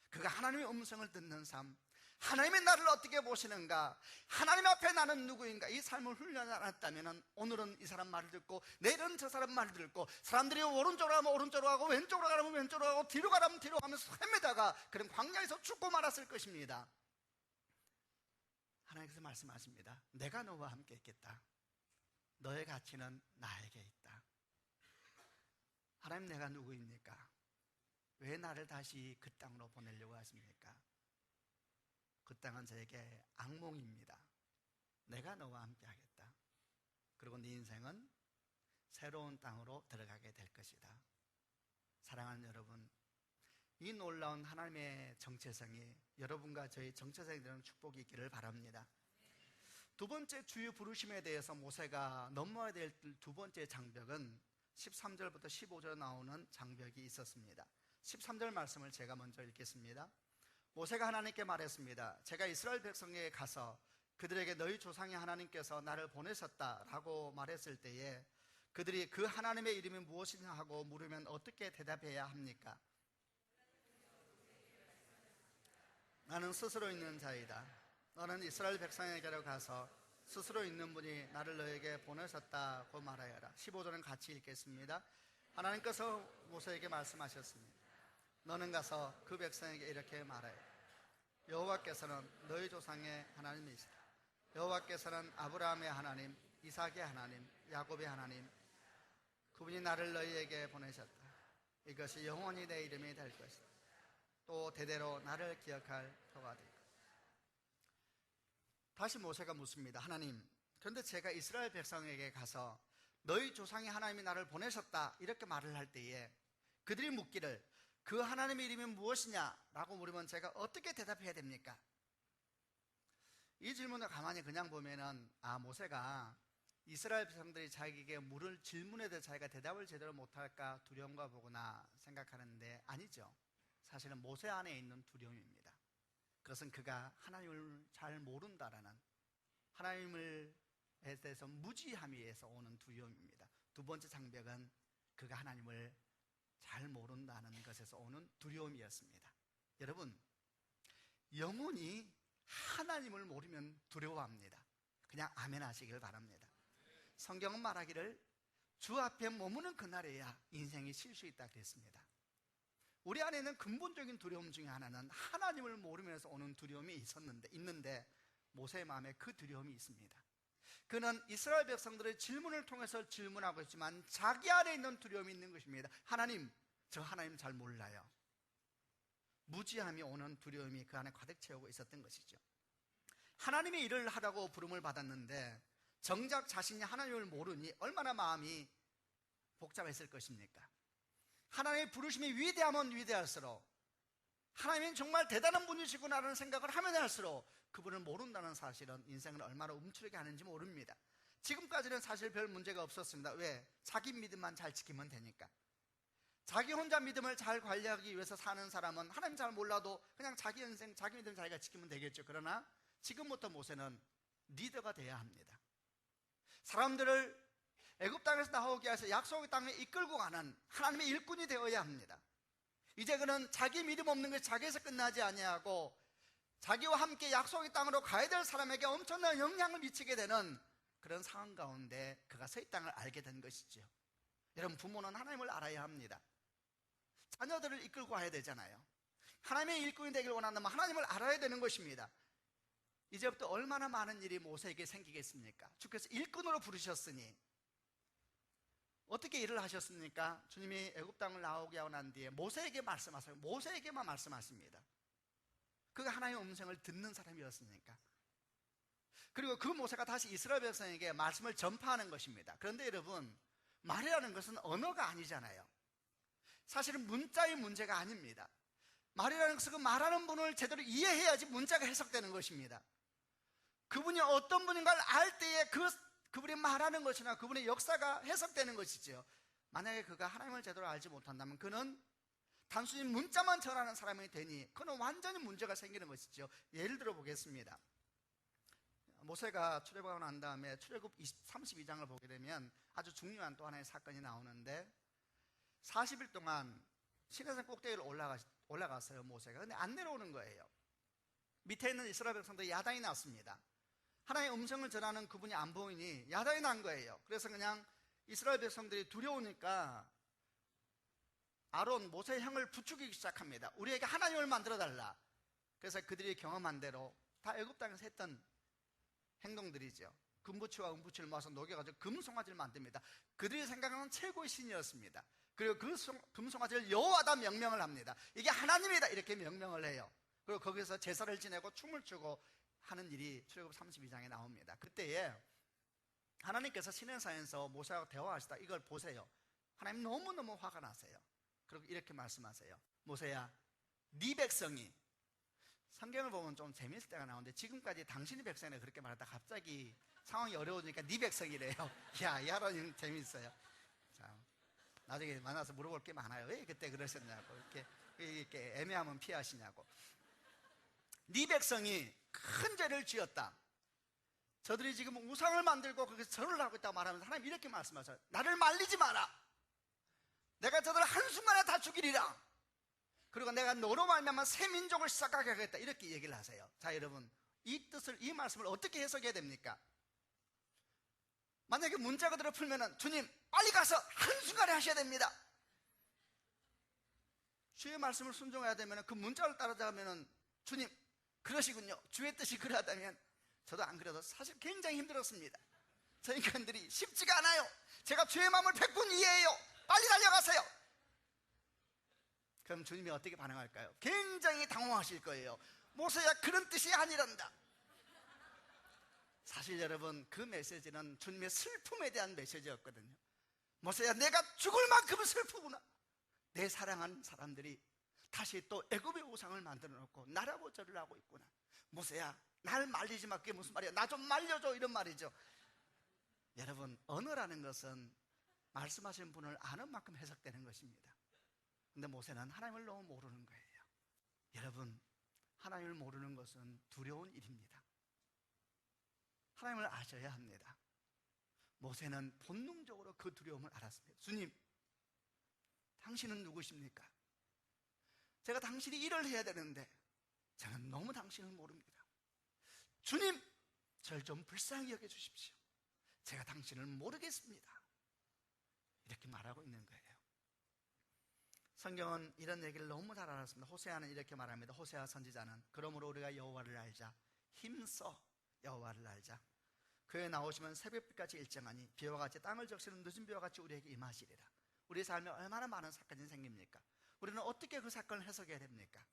그가 하나님의 음성을 듣는 삶, 하나님이 나를 어떻게 보시는가, 하나님 앞에 나는 누구인가, 이 삶을 훈련하지 않았다면 오늘은 이 사람 말을 듣고 내일은 저 사람 말을 듣고, 사람들이 오른쪽으로 가면 오른쪽으로 가고 왼쪽으로 가면 왼쪽으로 가고 뒤로 가면 뒤로 가면서 헤매다가 그런 광야에서 죽고 말았을 것입니다. 하나님께서 말씀하십니다. 내가 너와 함께 있겠다. 너의 가치는 나에게 있다. 하나님, 내가 누구입니까? 왜 나를 다시 그 땅으로 보내려고 하십니까? 그 땅은 저에게 악몽입니다. 내가 너와 함께 하겠다. 그리고 네 인생은 새로운 땅으로 들어가게 될 것이다. 사랑하는 여러분, 이 놀라운 하나님의 정체성이 여러분과 저희 정체성이 되는 축복이 있기를 바랍니다. 두 번째 주의 부르심에 대해서 모세가 넘어야 될 두 번째 장벽은 13절부터 15절 나오는 장벽이 있었습니다. 13절 말씀을 제가 먼저 읽겠습니다. 모세가 하나님께 말했습니다. 제가 이스라엘 백성에게 가서 그들에게 너희 조상의 하나님께서 나를 보내셨다라고 말했을 때에 그들이 그 하나님의 이름이 무엇이냐 하고 물으면 어떻게 대답해야 합니까? 나는 스스로 있는 자이다. 너는 이스라엘 백성에게로 가서 스스로 있는 분이 나를 너에게 보내셨다고 말하여라. 15절은 같이 읽겠습니다. 하나님께서 모세에게 말씀하셨습니다. 너는 가서 그 백성에게 이렇게 말해. 여호와께서는 너희 조상의 하나님이시다. 여호와께서는 아브라함의 하나님, 이삭의 하나님, 야곱의 하나님, 그분이 나를 너희에게 보내셨다. 이것이 영원히 내 이름이 될 것이다. 또 대대로 나를 기억할 터가 될 것이다. 다시 모세가 묻습니다. 하나님, 그런데 제가 이스라엘 백성에게 가서 너희 조상의 하나님이 나를 보내셨다 이렇게 말을 할 때에 그들이 묻기를 그 하나님의 이름이 무엇이냐라고 물으면 제가 어떻게 대답해야 됩니까? 이 질문을 가만히 그냥 보면은 모세가 이스라엘 백성들이 자기에게 물을 질문에 대해 자기가 대답을 제대로 못할까 두려움과 보구나 생각하는데 아니죠. 사실은 모세 안에 있는 두려움입니다. 그것은 그가 하나님을 잘 모른다라는, 하나님을 대해서 무지함에서 오는 두려움입니다. 두 번째 장벽은 그가 하나님을 잘 모른다는 것에서 오는 두려움이었습니다. 여러분, 영혼이 하나님을 모르면 두려워합니다. 그냥 아멘 하시길 바랍니다. 성경은 말하기를 주 앞에 머무는 그날에야 인생이 쉴 수 있다 그랬습니다. 우리 안에는 근본적인 두려움 중에 하나는 하나님을 모르면서 오는 두려움이 있는데 모세의 마음에 그 두려움이 있습니다. 그는 이스라엘 백성들의 질문을 통해서 질문하고 있지만 자기 안에 있는 두려움이 있는 것입니다. 하나님, 저 하나님 잘 몰라요. 무지함이 오는 두려움이 그 안에 가득 채우고 있었던 것이죠. 하나님이 일을 하라고 부름을 받았는데 정작 자신이 하나님을 모르니 얼마나 마음이 복잡했을 것입니까? 하나님의 부르심이 위대하면 위대할수록, 하나님은 정말 대단한 분이시구나라는 생각을 하면 할수록 그분을 모른다는 사실은 인생을 얼마나 움츠리게 하는지 모릅니다. 지금까지는 사실 별 문제가 없었습니다. 왜? 자기 믿음만 잘 지키면 되니까. 자기 혼자 믿음을 잘 관리하기 위해서 사는 사람은 하나님 잘 몰라도 그냥 자기 인생, 자기 믿음 자기가 지키면 되겠죠. 그러나 지금부터 모세는 리더가 돼야 합니다. 사람들을 애굽 땅에서 나오게 해서 약속의 땅에 이끌고 가는 하나님의 일꾼이 되어야 합니다. 이제 그는 자기 믿음 없는 것이 자기에서 끝나지 아니하고 자기와 함께 약속의 땅으로 가야 될 사람에게 엄청난 영향을 미치게 되는 그런 상황 가운데 그가 새 땅을 알게 된 것이죠. 여러분, 부모는 하나님을 알아야 합니다. 자녀들을 이끌고 가야 되잖아요. 하나님의 일꾼이 되길 원한다면 하나님을 알아야 되는 것입니다. 이제부터 얼마나 많은 일이 모세에게 생기겠습니까? 주께서 일꾼으로 부르셨으니 어떻게 일을 하셨습니까? 주님이 애굽 땅을 나오게 하고 난 뒤에 모세에게 말씀하세요. 모세에게만 말씀하십니다. 그가 하나님의 음성을 듣는 사람이었으니까. 그리고 그 모세가 다시 이스라엘 백성에게 말씀을 전파하는 것입니다. 그런데 여러분, 말이라는 것은 언어가 아니잖아요. 사실은 문자의 문제가 아닙니다. 말이라는 것은 그 말하는 분을 제대로 이해해야지 문자가 해석되는 것입니다. 그분이 어떤 분인가를 알 때에 그분이 말하는 것이나 그분의 역사가 해석되는 것이죠. 만약에 그가 하나님을 제대로 알지 못한다면 그는 단순히 문자만 전하는 사람이 되니 그는 완전히 문제가 생기는 것이죠. 예를 들어 보겠습니다. 모세가 출애굽하고 난 다음에 출애굽 32장을 보게 되면 아주 중요한 또 하나의 사건이 나오는데 40일 동안 시내산 꼭대기를 올라갔어요, 모세가. 근데 안 내려오는 거예요. 밑에 있는 이스라엘 백성들이 야단이 났습니다. 하나님의 음성을 전하는 그분이 안 보이니 야단이 난 거예요. 그래서 그냥 이스라엘 백성들이 두려우니까 아론, 모세의 형을 부추기기 시작합니다. 우리에게 하나님을 만들어 달라. 그래서 그들이 경험한 대로 다 애굽 땅에서 했던 행동들이죠. 금부치와 은부치를 모아서 녹여가지고 금송아지를 만듭니다. 그들이 생각하는 최고의 신이었습니다. 그리고 그 금송아지를 여호와다 명명을 합니다. 이게 하나님이다 이렇게 명명을 해요. 그리고 거기서 제사를 지내고 춤을 추고 하는 일이 출애굽 32장에 나옵니다. 그때에 하나님께서 시내산에서 모세하고 대화하시다 이걸 보세요. 하나님 너무너무 화가 나세요. 그리고 이렇게 말씀하세요. 모세야, 네 백성이, 성경을 보면 좀 재미있을 때가 나오는데 지금까지 당신이 백성이라 그렇게 말하다 갑자기 상황이 어려우니까 네 백성이래요. 야, 이 하나님 재미있어요. 자, 나중에 만나서 물어볼 게 많아요. 왜 그때 그러셨냐고, 이렇게 애매하면 피하시냐고. 네 백성이 큰 죄를 지었다. 저들이 지금 우상을 만들고 거기서 절을 하고 있다고 말하면서 하나님 이렇게 말씀하셔요. 나를 말리지 마라. 내가 저들을 한순간에 다 죽이리라. 그리고 내가 너로 말미암아 새 민족을 시작하게 하겠다. 이렇게 얘기를 하세요. 자, 여러분, 이 뜻을, 이 말씀을 어떻게 해석해야 됩니까? 만약에 문자 그대로 풀면은 주님 빨리 가서 한순간에 하셔야 됩니다. 주의 말씀을 순종해야 되면 그 문자를 따라가면은 주님 그러시군요. 주의 뜻이 그러하다면 저도 안 그래도 사실 굉장히 힘들었습니다. 저 인간들이 쉽지가 않아요. 제가 주의 마음을 100분 이해해요. 빨리 달려가세요. 그럼 주님이 어떻게 반응할까요? 굉장히 당황하실 거예요. 모세야, 그런 뜻이 아니란다. 사실 여러분, 그 메시지는 주님의 슬픔에 대한 메시지였거든요. 모세야, 내가 죽을 만큼 슬프구나. 내 사랑하는 사람들이 다시 또 애굽의 우상을 만들어 놓고 나라고 절을 하고 있구나. 모세야, 날 말리지 마. 그게 무슨 말이야? 나 좀 말려줘. 이런 말이죠. 여러분, 언어라는 것은 말씀하신 분을 아는 만큼 해석되는 것입니다. 근데 모세는 하나님을 너무 모르는 거예요. 여러분, 하나님을 모르는 것은 두려운 일입니다. 하나님을 아셔야 합니다. 모세는 본능적으로 그 두려움을 알았습니다. 주님, 당신은 누구십니까? 제가 당신이 일을 해야 되는데 저는 너무 당신을 모릅니다. 주님, 저를 좀 불쌍히 여겨주십시오. 제가 당신을 모르겠습니다. 이렇게 말하고 있는 거예요. 성경은 이런 얘기를 너무 잘 알았습니다. 호세아는 이렇게 말합니다. 호세아 선지자는 그러므로 우리가 여호와를 알자. 힘써 여호와를 알자. 그에 나오시면 새벽빛같이 일정하니 비와 같이 땅을 적시는 늦은 비와 같이 우리에게 임하시리라. 우리 삶에 얼마나 많은 사건이 생깁니까? 우리는 어떻게 그 사건을 해석해야 됩니까?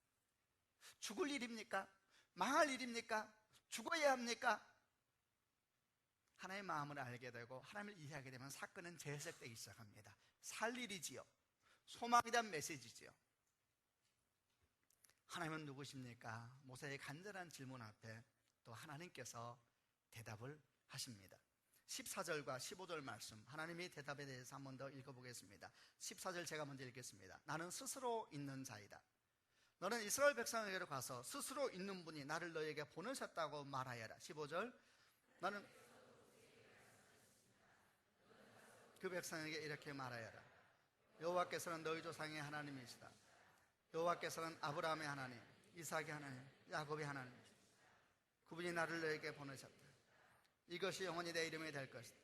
죽을 일입니까? 망할 일입니까? 죽어야 합니까? 하나님의 마음을 알게 되고 하나님을 이해하게 되면 사건은 재해석되기 시작합니다. 살 일이지요. 소망에 대한 메시지지요. 하나님은 누구십니까? 모세의 간절한 질문 앞에 또 하나님께서 대답을 하십니다. 14절과 15절 말씀, 하나님의 대답에 대해서 한 번 더 읽어보겠습니다. 14절 제가 먼저 읽겠습니다. 나는 스스로 있는 자이다. 너는 이스라엘 백성에게로 가서 스스로 있는 분이 나를 너에게 보내셨다고 말하여라. 15절, 나는 그 백성에게 이렇게 말하여라. 여호와께서는 너희 조상의 하나님이시다. 여호와께서는 아브라함의 하나님, 이삭의 하나님, 야곱의 하나님, 그분이 나를 너에게 보내셨다. 이것이 영원히 내 이름이 될 것이다.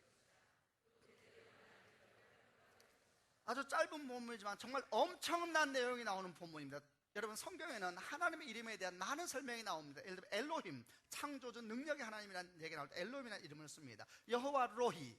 아주 짧은 본문이지만 정말 엄청난 내용이 나오는 본문입니다. 여러분, 성경에는 하나님의 이름에 대한 많은 설명이 나옵니다. 예를 들면 엘로힘, 창조주 능력의 하나님이라는 얘기가 나올 때 엘로힘이라는 이름을 씁니다. 여호와 로히,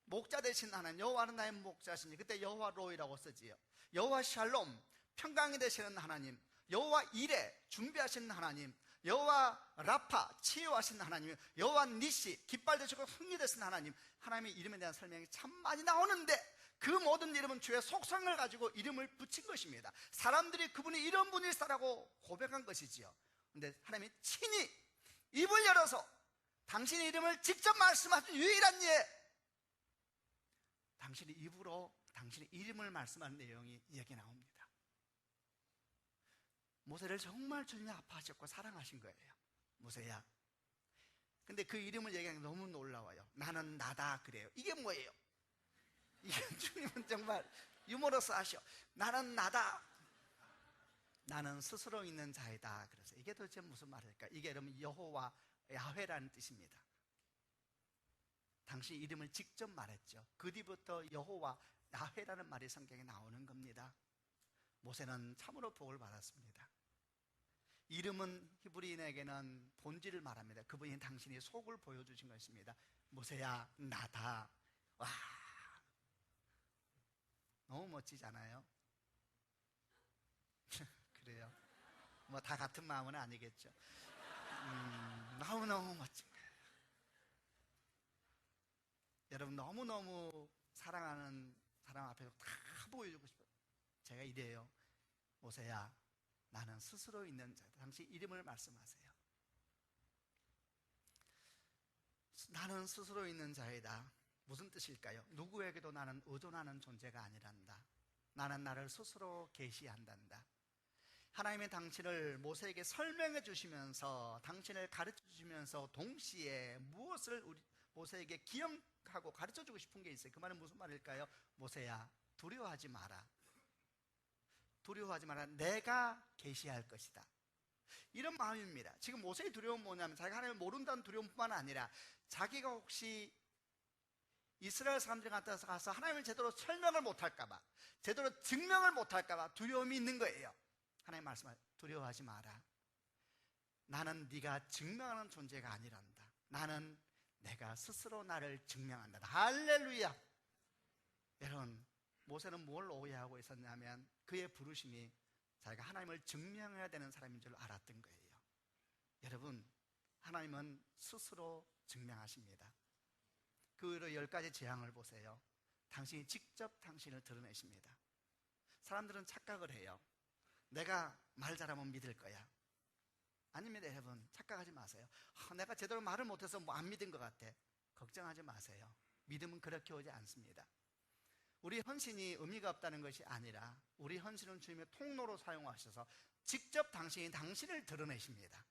목자 되신 하나님, 여호와는 나의 목자시니 그때 여호와 로히라고 쓰지요. 여호와 샬롬, 평강이 되시는 하나님, 여호와 이레, 준비하신 하나님, 여호와 라파, 치유하신 하나님, 여호와 니시, 깃발 되시고 승리 되신 하나님, 하나님의 이름에 대한 설명이 참 많이 나오는데 그 모든 이름은 주의 속성을 가지고 이름을 붙인 것입니다. 사람들이 그분이 이런 분일사라고 고백한 것이지요. 그런데 하나님이 친히 입을 열어서 당신의 이름을 직접 말씀하신 유일한 예, 당신의 입으로 당신의 이름을 말씀하는 내용이 여기 나옵니다. 모세를 정말 주님이 아파하셨고 사랑하신 거예요. 모세야. 근데 그 이름을 얘기하는 게 너무 놀라워요. 나는 나다 그래요. 이게 뭐예요? 이게 주님은 정말 유머러스 하셔. 나는 나다. 나는 스스로 있는 자이다. 그래서 이게 도대체 무슨 말일까? 이게 여러분 여호와 야훼라는 뜻입니다. 당시 이름을 직접 말했죠. 그 뒤부터 여호와 야훼라는 말이 성경에 나오는 겁니다. 모세는 참으로 복을 받았습니다. 이름은 히브리인에게는 본질을 말합니다. 그분이 당신이 속을 보여주신 것입니다. 모세야, 나다. 와, 너무 멋지잖아요. 그래요. 뭐 다 같은 마음은 아니겠죠. 너무너무 멋진 거예요. 여러분, 너무너무 사랑하는 사람 앞에서 다 보여주고 싶어요. 제가 이래요. 모세야, 나는 스스로 있는 자다. 당시 이름을 말씀하세요. 나는 스스로 있는 자이다. 무슨 뜻일까요? 누구에게도 나는 의존하는 존재가 아니란다. 나는 나를 스스로 계시한단다. 하나님의 당신을 모세에게 설명해 주시면서 당신을 가르쳐 주시면서 동시에 무엇을 우리 모세에게 기억하고 가르쳐 주고 싶은 게 있어요. 그 말은 무슨 말일까요? 모세야, 두려워하지 마라. 두려워하지 마라. 내가 계시할 것이다. 이런 마음입니다. 지금 모세의 두려움은 뭐냐면 자기가 하나님을 모른다는 두려움뿐만 아니라 자기가 혹시 이스라엘 사람들이 가서 하나님을 제대로 설명을 못할까봐, 제대로 증명을 못할까봐 두려움이 있는 거예요. 하나님 말씀하세요. 두려워하지 마라. 나는 네가 증명하는 존재가 아니란다. 나는 내가 스스로 나를 증명한다. 할렐루야. 여러분, 모세는 뭘 오해하고 있었냐면 그의 부르심이 자기가 하나님을 증명해야 되는 사람인 줄 알았던 거예요. 여러분, 하나님은 스스로 증명하십니다. 그 10가지 재앙을 보세요. 당신이 직접 당신을 드러내십니다. 사람들은 착각을 해요. 내가 말 잘하면 믿을 거야. 아닙니다. 여러분, 착각하지 마세요. 내가 제대로 말을 못해서 뭐 안 믿은 것 같아. 걱정하지 마세요. 믿음은 그렇게 오지 않습니다. 우리 헌신이 의미가 없다는 것이 아니라 우리 헌신은 주님의 통로로 사용하셔서 직접 당신이 당신을 드러내십니다.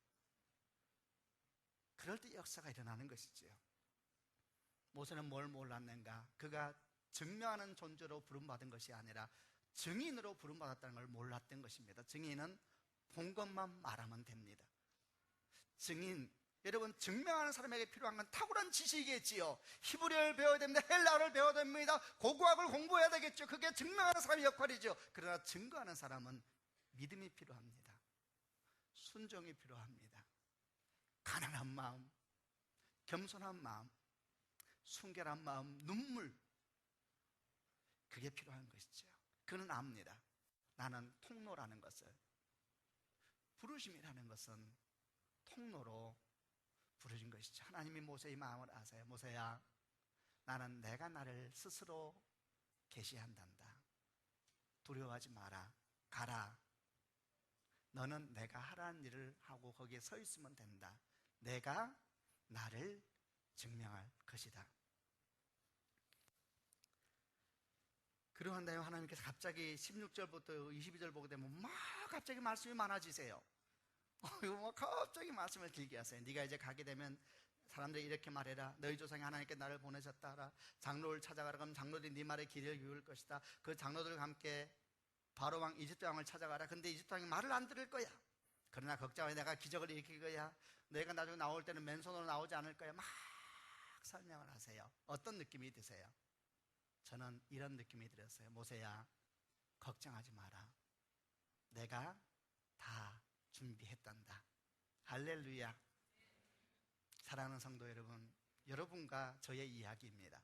그럴 때 역사가 일어나는 것이지요. 모세는 뭘 몰랐는가? 그가 증명하는 존재로 부름받은 것이 아니라 증인으로 부름받았다는 걸 몰랐던 것입니다. 증인은 본 것만 말하면 됩니다. 증인, 여러분, 증명하는 사람에게 필요한 건 탁월한 지식이겠지요. 히브리어를 배워야 됩니다. 헬라어를 배워야 됩니다. 고고학을 공부해야 되겠죠. 그게 증명하는 사람의 역할이죠. 그러나 증거하는 사람은 믿음이 필요합니다. 순종이 필요합니다. 가난한 마음, 겸손한 마음, 순결한 마음, 눈물, 그게 필요한 것이죠. 그는 압니다. 나는 통로라는 것을, 부르심이라는 것은 통로로 부르신 것이죠. 하나님이 모세의 마음을 아세요. 모세야, 나는 내가 나를 스스로 계시한단다. 두려워하지 마라. 가라. 너는 내가 하라는 일을 하고 거기에 서 있으면 된다. 내가 나를 증명할 것이다. 그러한 다음에 하나님께서 갑자기 16절부터 22절 보게 되면 막 갑자기 말씀이 많아지세요. 뭐 갑자기 말씀을 길게 하세요. 네가 이제 가게 되면 사람들이 이렇게 말해라. 너희 조상이 하나님께 나를 보내셨다 하라. 장로를 찾아가라. 그럼 장로들이 네 말에 귀를 기울일 것이다. 그 장로들과 함께 바로 왕 이집트 왕을 찾아가라. 근데 이집트 왕이 말을 안 들을 거야. 그러나 걱정하지, 내가 기적을 일으킬 거야. 너희가 나중에 나올 때는 맨손으로 나오지 않을 거야. 막 설명을 하세요. 어떤 느낌이 드세요? 저는 이런 느낌이 들었어요. 모세야, 걱정하지 마라. 내가 다 준비했단다. 할렐루야. 사랑하는 성도 여러분, 여러분과 저의 이야기입니다.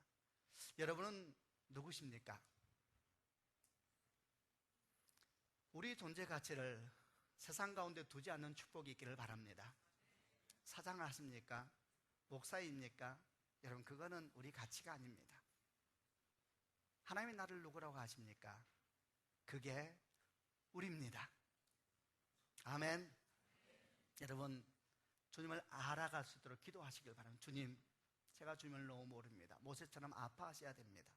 여러분은 누구십니까? 우리 존재 가치를 세상 가운데 두지 않는 축복이 있기를 바랍니다. 사장을 하십니까? 목사입니까? 여러분, 그거는 우리 가치가 아닙니다. 하나님이 나를 누구라고 하십니까? 그게 우리입니다. 아멘. 여러분, 주님을 알아갈 수 있도록 기도하시길 바랍니다. 주님, 제가 주님을 너무 모릅니다. 모세처럼 아파하셔야 됩니다.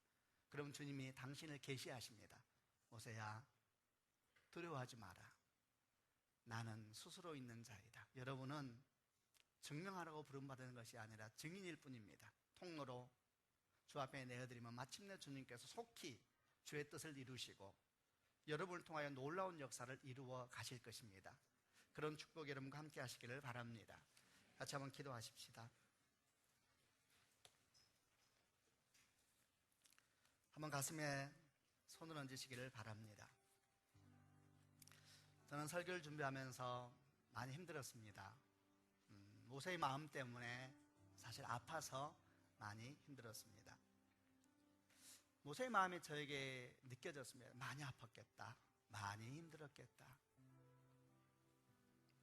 그럼 주님이 당신을 계시하십니다. 모세야, 두려워하지 마라. 나는 스스로 있는 자이다. 여러분은 증명하라고 부름받은 것이 아니라 증인일 뿐입니다. 통로로 주 앞에 내어드리면 마침내 주님께서 속히 주의 뜻을 이루시고 여러분을 통하여 놀라운 역사를 이루어 가실 것입니다. 그런 축복 여러분과 함께 하시기를 바랍니다. 같이 한번 기도하십시다. 한번 가슴에 손을 얹으시기를 바랍니다. 저는 설교를 준비하면서 많이 힘들었습니다. 모세의 마음 때문에 사실 아파서 많이 힘들었습니다. 모세의 마음이 저에게 느껴졌습니다. 많이 아팠겠다. 많이 힘들었겠다.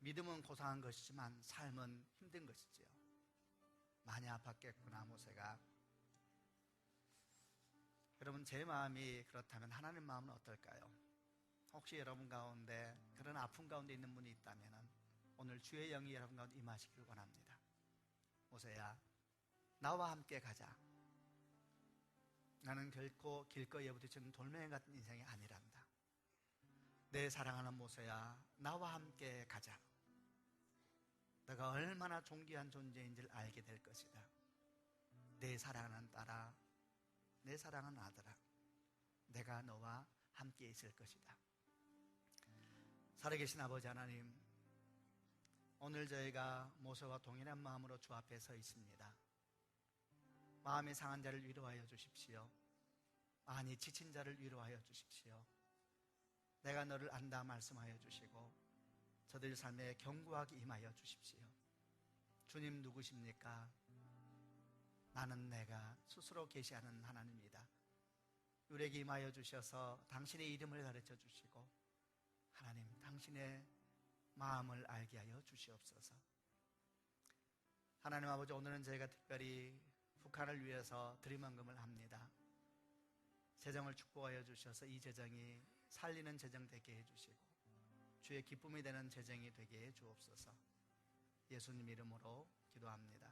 믿음은 고상한 것이지만 삶은 힘든 것이지요. 많이 아팠겠구나, 모세가. 여러분, 제 마음이 그렇다면 하나님 마음은 어떨까요? 혹시 여러분 가운데 그런 아픔 가운데 있는 분이 있다면 오늘 주의 영이 여러분 가운데 임하시길 원합니다. 모세야, 나와 함께 가자. 나는 결코 길거리에 부딪히는 돌멩이 같은 인생이 아니란다. 내 사랑하는 모세야, 나와 함께 가자. 내가 얼마나 존귀한 존재인지를 알게 될 것이다. 내 사랑하는 딸아, 내 사랑하는 아들아, 내가 너와 함께 있을 것이다. 살아계신 아버지 하나님, 오늘 저희가 모세와 동일한 마음으로 주 앞에 서 있습니다. 마음이 상한 자를 위로하여 주십시오. 많이 지친 자를 위로하여 주십시오. 내가 너를 안다 말씀하여 주시고 저들 삶에 견고하게 임하여 주십시오. 주님 누구십니까? 나는 내가 스스로 계시하는 하나님이다. 우리에게 임하여 주셔서 당신의 이름을 가르쳐 주시고 하나님, 당신의 마음을 알게 하여 주시옵소서. 하나님 아버지, 오늘은 저희가 특별히 북한을 위해서 드림헌금을 합니다. 재정을 축복하여 주셔서 이 재정이 살리는 재정 되게 해주시고 주의 기쁨이 되는 재정이 되게 해 주옵소서. 예수님 이름으로 기도합니다.